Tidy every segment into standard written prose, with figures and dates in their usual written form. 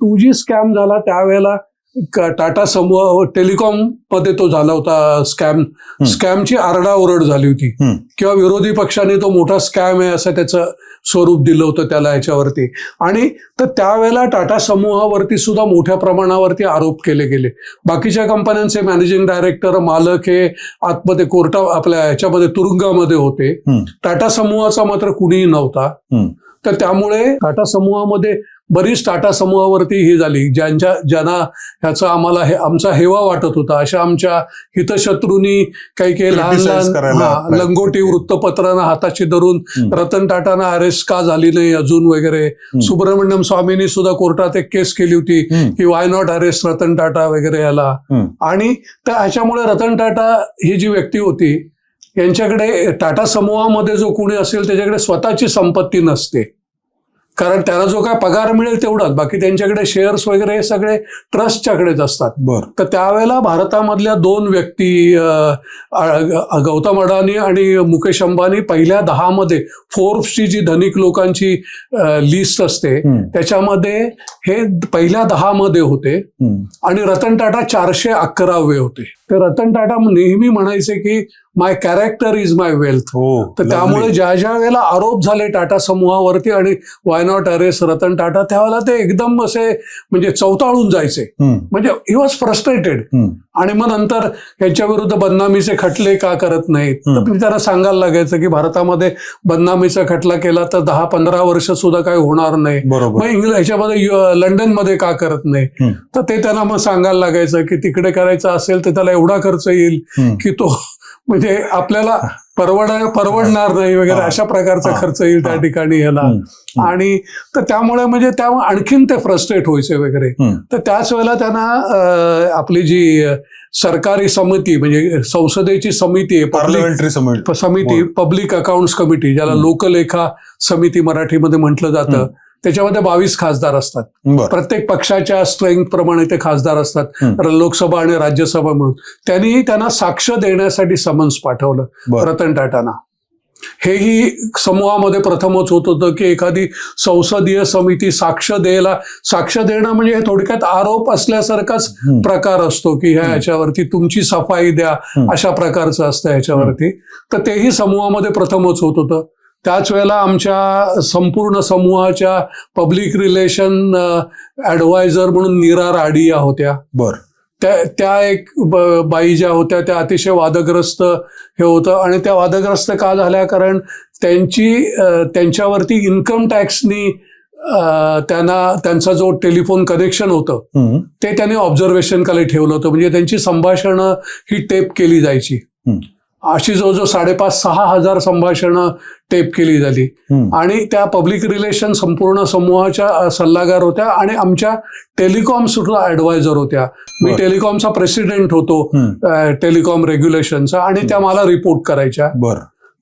2G scam झाला त्यावेळेला टाटा समूह टेलिकॉम मध्ये तो झाला होता स्कॅमची आरडाओरड झाली होती किंवा विरोधी पक्षाने तो मोठा स्कॅम आहे असं त्याचं स्वरूप दिलं होतं त्याला याच्यावरती. आणि तर त्यावेळेला टाटा समूहावरती सुद्धा मोठ्या प्रमाणावरती आरोप केले गेले. बाकीच्या कंपन्यांचे मॅनेजिंग डायरेक्टर मालक हे आतमध्ये आपल्या ह्याच्यामध्ये तुरुंगामध्ये होते. टाटा समूहाचा मात्र कुणीही नव्हता. तर त्यामुळे टाटा समूहामध्ये बरीच टाटा समूहावरती ही झाली. ज्यांना ह्याचा आमचा हेवा वाटत होता अशा आमच्या हितशत्रूंनी काही लहान लहान लंगोटी वृत्तपत्रांना हाताशी धरून रतन टाटांना अरेस्ट का झाली नाही अजून वगैरे. सुब्रमण्यम स्वामींनी सुद्धा कोर्टात एक केस केली होती की why not arrest Ratan Tata वगैरे याला. आणि ह्याच्यामुळे रतन टाटा ही जी व्यक्ती होती यांच्याकडे टाटा समूहामध्ये जो कोणी असेल त्याच्याकडे स्वतःची संपत्ती नसते. कारण त्याला जो काय पगार मिळेल तेवढाच, बाकी त्यांच्याकडे शेअर्स वगैरे हे सगळे ट्रस्टच्याकडेच असतात. तर त्यावेळेला भारतामधल्या 2 व्यक्ती गौतम अडानी आणि मुकेश अंबानी पहिल्या 10 मध्ये फोर्ब्सची जी धनिक लोकांची लिस्ट असते त्याच्यामध्ये हे पहिल्या 10 मध्ये होते. आणि रतन टाटा 411वे होते. तर रतन टाटा नेहमी म्हणायचे की माय कॅरेक्टर इज माय वेल्थ. तर त्यामुळे ज्या वेळेला आरोप झाले टाटा समूहावरती आणि why not arrest Ratan Tata त्यावेळेला ते एकदम असे म्हणजे चवताळून जायचे. म्हणजे ही वॉज फ्रस्ट्रेटेड. आणि मग नंतर यांच्या विरुद्ध बदनामीचे खटले का करत नाहीत. तर त्यांना सांगायला लागायचं की भारतामध्ये बदनामीचा खटला केला तर 10-15 वर्ष सुद्धा काही होणार नाही. मग ह्याच्यामध्ये लंडनमध्ये का करत नाही. तर ते त्यांना मग सांगायला लागायचं की तिकडे करायचं असेल तर त्याला एवढा खर्च येईल की तो म्हणजे आपल्याला परवडणार नाही वगैरे अशा प्रकारचा खर्च येईल त्या ठिकाणी ह्याला. आणि तर त्यामुळे म्हणजे त्यामुळे आणखीन ते फ्रस्ट्रेट व्हायचे वगैरे. तर त्याच वेळेला त्यांना आपली जी सरकारी समिती म्हणजे संसदेची समिती आहे पार्लमेंटरी समिती पब्लिक अकाउंट्स कमिटी ज्याला लोकलेखा समिती मराठीमध्ये म्हटलं जातं त्याच्यामध्ये 22 खासदार असतात. प्रत्येक पक्षाच्या स्ट्रेंथ प्रमाणे ते खासदार असतात लोकसभा आणि राज्यसभा मिळून. त्यांना साक्ष देण्यासाठी समन्स पाठवलं रतन टाटांना. हेही समूहामध्ये प्रथमच होत होतं की एखादी संसदीय समिती साक्ष देणं म्हणजे हे थोडक्यात आरोप असल्यासारखाच प्रकार असतो की ह्याच्यावरती तुमची सफाई द्या अशा प्रकारचं असतं ह्याच्यावरती. तर तेही समूहामध्ये प्रथमच होत होतं. त्याच वेळेला आमच्या संपूर्ण समूहाच्या पब्लिक रिलेशन ऍडवायझर म्हणून नीरा राडिया होत्या. त्या एक बाई ज्या होत्या त्या अतिशय वादग्रस्त हे होतं. आणि त्या वादग्रस्त का झाल्या कारण त्यांच्यावरती इन्कम टॅक्सनी त्यांचा जो टेलिफोन कनेक्शन होतं ते त्यांनी ऑब्झर्वेशन खाली ठेवलं होतं. म्हणजे त्यांची संभाषणं ही टेप केली जायची. अशी जवळजवळ 5,500-6 हजार संभाषणं टेप केली झाली. आणि त्या पब्लिक रिलेशन संपूर्ण समूहाच्या सल्लागार होत्या आणि आमच्या टेलिकॉम सुद्धा ऍडवायझर होत्या. मी टेलिकॉमचा प्रेसिडेंट होतो टेलिकॉम रेग्युलेशनचा आणि त्या मला रिपोर्ट करायच्या.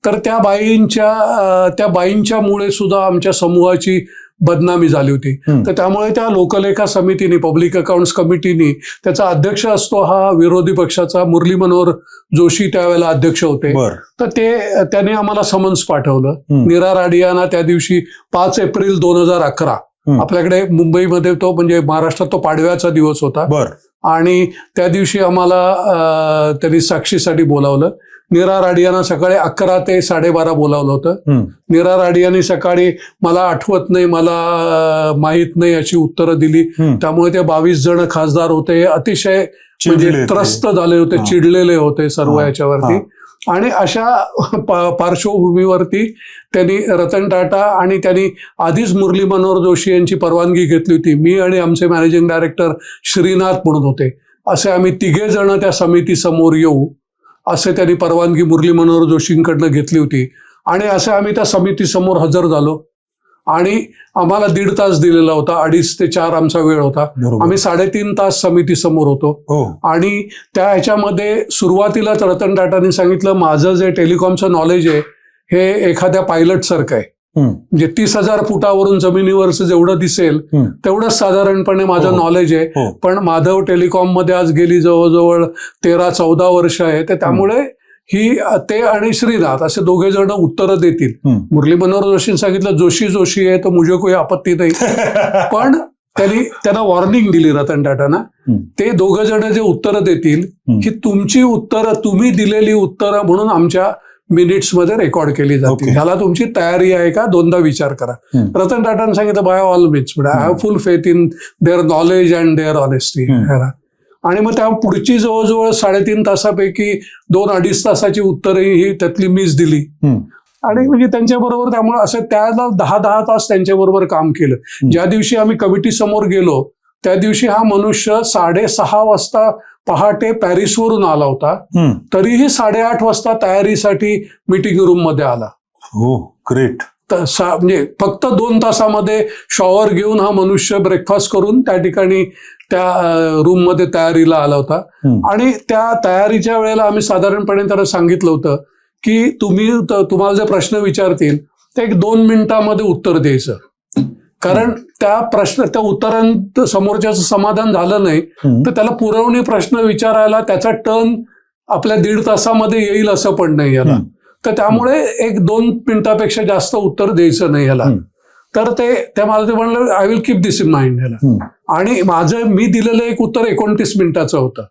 तर त्या बाईंच्यामुळे सुद्धा आमच्या समूहाची बदनामी झाली होती. तर त्यामुळे त्या लोकलेखा समितीने पब्लिक अकाउंट्स कमिटीनी त्याचा अध्यक्ष असतो हा विरोधी पक्षाचा मुरली मनोहर जोशी त्यावेळेला अध्यक्ष होते. तर त्याने आम्हाला समन्स पाठवलं. नीरा राडियाना त्या दिवशी 5 एप्रिल 2011 आपल्याकडे मुंबईमध्ये तो म्हणजे महाराष्ट्रात तो पाडव्याचा दिवस होता. आणि त्या दिवशी आम्हाला त्यांनी साक्षीसाठी बोलावलं. नीरा राडियाना सकाळी 11 ते 12:30 बोलावलं होतं. नीरा राडियानी सकाळी मला आठवत नाही मला माहित नाही अशी उत्तरं दिली. त्यामुळे ते 22 जण खासदार होते अतिशय म्हणजे त्रस्त झाले होते चिडलेले होते सर्व याच्यावरती. आणि अशा पार्श्वभूमीवरती त्यांनी रतन टाटा आणि त्यांनी आधीच मुरली मनोहर जोशी यांची परवानगी घेतली होती. मी आणि आमचे मॅनेजिंग डायरेक्टर श्रीनाथ म्हणून होते. असे आम्ही 3 जण त्या समितीसमोर येऊ असे त्यांनी परवानगी मुरली मनोहर जोशींकडनं घेतली होती. आणि असे आम्ही त्या समितीसमोर हजर झालो. आणि आम्हाला 1.5 तास दिलेला होता. 2.5 ते 4 आमचा वेळ होता. आम्ही 3.5 तास समितीसमोर होतो. आणि त्या ह्याच्यामध्ये सुरुवातीलाच रतन टाटांनी सांगितलं माझं जे टेलिकॉमचं नॉलेज आहे हे एखाद्या पायलट सारखं आहे. म्हणजे 30,000 फुटावरून जमिनीवरचं जेवढं दिसेल तेवढंच साधारणपणे माझं नॉलेज आहे. पण माधव टेलिकॉम मध्ये आज गेली जवळजवळ 13-14 वर्ष आहे. तर त्यामुळे ते आणि श्रीनाथ असे 2 जण उत्तरं देतील. मुरली मनोहर जोशींनी सांगितलं जोशी आहे तर मुझे कोई आपत्ती नाही. पण त्यांना वॉर्निंग दिली रतन टाटांना. ते दोघं जण जे उत्तरं देतील ही तुमची उत्तरं, तुम्ही दिलेली उत्तरं म्हणून आमच्या मिनिट्स मध्ये रेकॉर्ड केली जातील. ह्याला तुमची तयारी आहे का, दोनदा विचार करा. रतन टाटांनी सांगितलं by all means, I have full faith in their knowledge and their honesty. आणि मग त्या पुढची जवळजवळ 3.5 तासापैकी 2-2.5 तासाची उत्तरही ही त्यातली मीच दिली. आणि म्हणजे त्यांच्याबरोबर त्यामुळे असं त्याला 10 तास त्यांच्याबरोबर काम केलं. ज्या दिवशी आम्ही कमिटी समोर गेलो त्या दिवशी हा मनुष्य 6:30 वाजता पहाटे पॅरिसवरून आला होता, तरीही 8:30 वाजता तयारीसाठी मीटिंग रूम मध्ये आला. हो, ग्रेट. म्हणजे फक्त 2 तासामध्ये शॉवर घेऊन हा मनुष्य ब्रेकफास्ट करून त्या ठिकाणी त्या रूम मध्ये तयारीला आला होता. आणि त्या तयारीच्या वेळेला आम्ही साधारणपणे त्याला सांगितलं होतं की तुम्हाला जे प्रश्न विचारतील ते 1-2 मिनिटांमध्ये उत्तर द्यायचं, कारण त्या उत्तरांत समोरच्याचं समाधान झालं नाही तर त्याला पुरवणी प्रश्न विचारायला त्याचा टर्न आपल्या 1.5 तासामध्ये येईल असं पण नाही याला. तर त्यामुळे 1-2 मिनिटापेक्षा जास्त उत्तर द्यायचं नाही याला. तर ते मला ते म्हणलं I will keep this in mind याला. आणि मी दिलेलं एक उत्तर 29 मिनिटाचं होतं.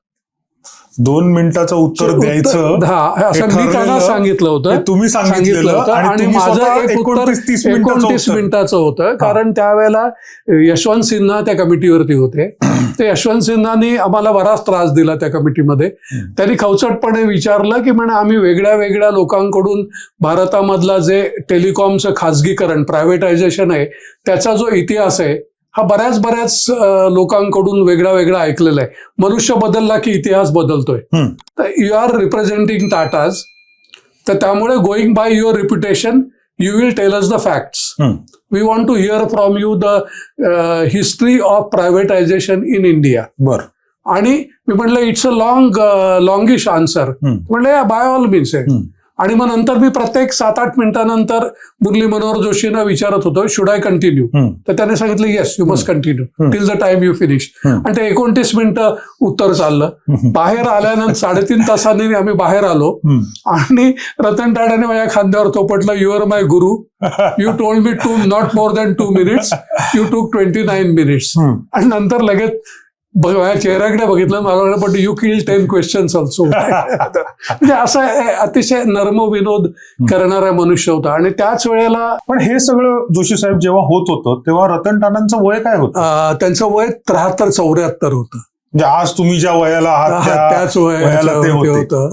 2 मिनिटाचं उत्तर द्यायचं असं मी त्यांना सांगितलं होतं, तुम्ही सांगितलं होतं. आणि माझं एक उत्तर 29 मिनिटाचं होतं, कारण त्यावेळेला यशवंत सिन्हा त्या कमिटीवरती होते. ते यशवंत सिन्हानी आम्हाला बराच त्रास दिला त्या कमिटीमध्ये. त्यांनी खवचटपणे विचारलं की म्हणे आम्ही वेगळ्या वेगळ्या लोकांकडून भारतामधला जे टेलिकॉमचं खाजगीकरण, प्रायव्हेटायझेशन आहे त्याचा जो इतिहास आहे हा बऱ्याच लोकांकडून वेगळा ऐकलेला आहे. मनुष्य बदलला की इतिहास बदलतोय. तर यू आर रिप्रेझेंटिंग टाटाज, तर त्यामुळे going by your reputation you will tell us the facts. We want to hear from you the history of privatisation in India. बरं. आणि मी म्हटलं इट्स अ लॉंगिश आन्सर. म्हटलं बाय ऑल मीन्स आहे. आणि मग नंतर मी प्रत्येक 7-8 मिनिटानंतर मुरली मनोहर जोशींना विचारत होतो शुड आय कंटिन्यू. तर त्याने सांगितलं yes you must continue till the time you finish. आणि ते 29 मिनिटं उत्तर चाललं. बाहेर आल्यानंतर 3.5 तासांनी आम्ही बाहेर आलो आणि रतन टाटाने माझ्या खांद्यावर थोपटलं you are my guru, you told me to not more than 2 minutes, you took 29 minutes. आणि नंतर लगेच माझ्या चेहऱ्याकडे बघितलं, मला वाटलं but you kill 10 questions also. म्हणजे असा अतिशय नर्म विनोद करणारा मनुष्य होता. आणि त्याच वेळेला पण हे सगळं जोशी साहेब जेव्हा होत होतं तेव्हा रतन टाटांचं वय काय होतं? त्यांचं वय 73-74 होतं. म्हणजे आज तुम्ही ज्या वयाला आहात त्याच वयाला ते होतं.